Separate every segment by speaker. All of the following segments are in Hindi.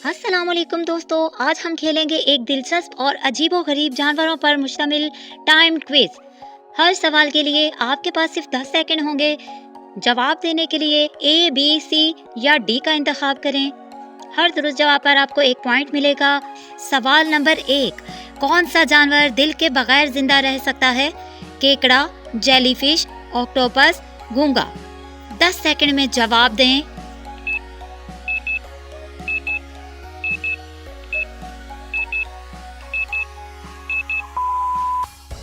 Speaker 1: अस्सलामुअलैकुम दोस्तों, आज हम खेलेंगे एक दिलचस्प और अजीबोगरीब जानवरों पर मुश्तमिल टाइम क्विज। हर सवाल के लिए आपके पास सिर्फ 10 सेकंड होंगे। जवाब देने के लिए ए, बी, सी या डी का इंतखाब करें। हर दुरुस्त जवाब पर आपको 1 पॉइंट मिलेगा। सवाल नंबर 1, कौन सा जानवर दिल के बगैर जिंदा रह सकता है? केकड़ा, जेलीफिश, ऑक्टोपस, घोंघा। 10 सेकंड में जवाब दें।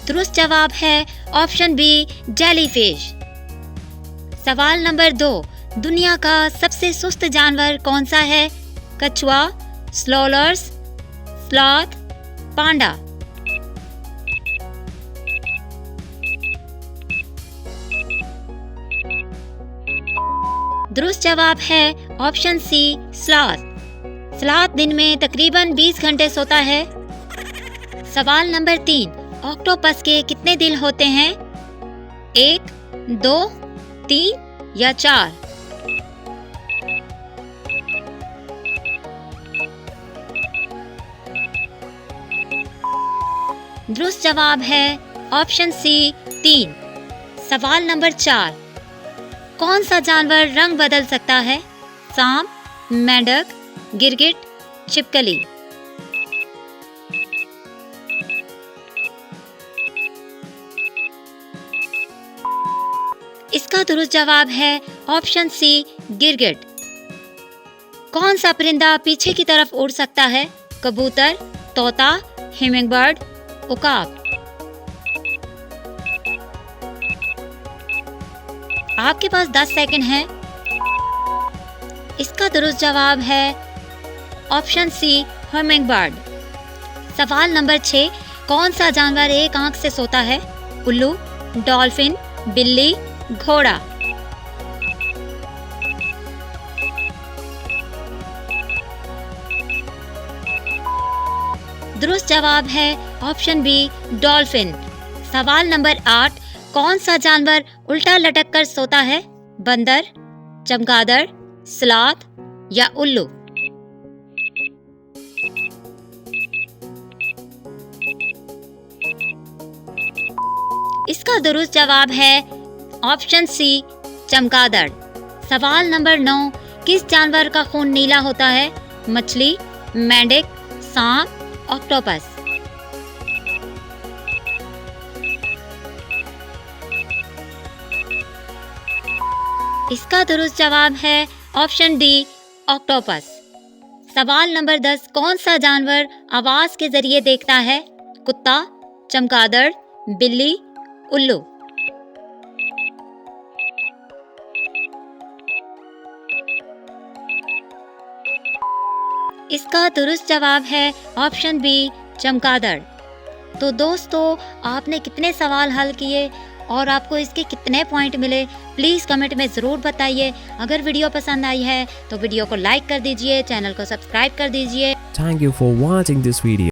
Speaker 1: दुरुस्त जवाब है ऑप्शन बी, जेलीफिश। सवाल नंबर 2, दुनिया का सबसे सुस्त जानवर कौन सा है? कछुआ, स्लोलर्स, स्लॉथ, पांडा। दुरुस्त जवाब है ऑप्शन सी, स्लॉथ। स्लॉथ दिन में तकरीबन 20 घंटे सोता है। सवाल नंबर 3, ऑक्टोपस के कितने दिल होते हैं? 1, 2, 3 या 4? दुरुस्त जवाब है ऑप्शन सी, 3। सवाल नंबर 4, कौन सा जानवर रंग बदल सकता है? सांप, मेंढक, गिरगिट, छिपकली। इसका दुरुस्त जवाब है ऑप्शन सी, गिरगिट। कौन सा परिंदा पीछे की तरफ उड़ सकता है? कबूतर, तोता, हिमिंगबर्ड, उकाब। आपके पास 10 सेकंड हैं। इसका दुरुस्त जवाब है ऑप्शन सी, हिमिंगबर्ड। सवाल नंबर 6, कौन सा जानवर एक आंख से सोता है? उल्लू, डॉल्फिन, बिल्ली, घोड़ा। दुरुस्त जवाब है ऑप्शन बी, डॉल्फिन। सवाल नंबर 8, कौन सा जानवर उल्टा लटक कर सोता है? बंदर, चमगादड़, स्लॉथ या उल्लू। इसका दुरुस्त जवाब है ऑप्शन सी, चमगादड़। सवाल नंबर 9, किस जानवर का खून नीला होता है? मछली, मेंढक, सांप, ऑक्टोपस। इसका दुरुस्त जवाब है ऑप्शन डी, ऑक्टोपस। सवाल नंबर 10, कौन सा जानवर आवाज के जरिए देखता है? कुत्ता, चमगादड़, बिल्ली, उल्लू। इसका दुरुस्त जवाब है ऑप्शन बी, चमगादड़। तो दोस्तों, आपने कितने सवाल हल किए और आपको इसके कितने पॉइंट मिले, प्लीज़ कमेंट में ज़रूर बताइए। अगर वीडियो पसंद आई है तो वीडियो को लाइक कर दीजिए, चैनल को सब्सक्राइब कर दीजिए।
Speaker 2: Thank you for watching this video.